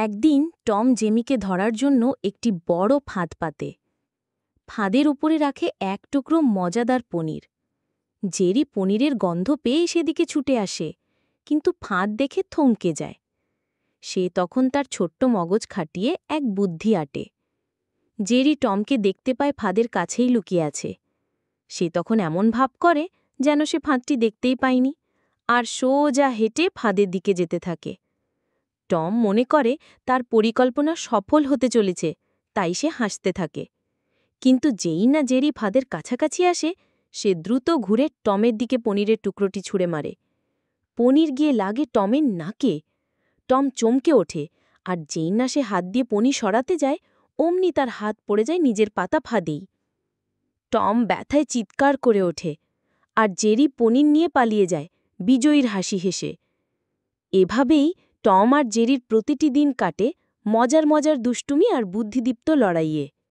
একদিন টম জেমিকে ধরার জন্য একটি বড় ফাঁদ পাতে। ফাঁদের উপরে রাখে এক টুকরো মজাদার পনির। জেরি পনিরের গন্ধ পেয়ে সেদিকে ছুটে আসে, কিন্তু ফাঁদ দেখে থমকে যায়। সে তখন তার ছোট্ট মগজ খাটিয়ে এক বুদ্ধি আটে। জেরি টমকে দেখতে পায় ফাঁদের কাছেই লুকিয়ে আছে। সে তখন এমন ভাব করে যেন সে ফাঁদটি দেখতেই পায়নি, আর সোজা হেঁটে ফাঁদের দিকে যেতে থাকে। টম মনে করে তার পরিকল্পনা সফল হতে চলেছে, তাই সে হাসতে থাকে। কিন্তু যেই না জেরি ফাঁদের কাছাকাছি আসে, সে দ্রুত ঘুরে টমের দিকে পনিরের টুকরোটি ছুঁড়ে মারে। পনির গিয়ে লাগে টমের নাকে। টম চমকে ওঠে, আর যেই না সে হাত দিয়ে পনির সরাতে যায়, অমনি তার হাত পড়ে যায় নিজের পাতা ফাঁদেই। টম ব্যথায় চিৎকার করে ওঠে, আর জেরি পনির নিয়ে পালিয়ে যায় বিজয়ীর হাসি হেসে। এভাবেই টম আর জেরির প্রতিটি দিন কাটে মজার মজার দুষ্টুমি আর বুদ্ধিদীপ্ত লড়াইয়ে।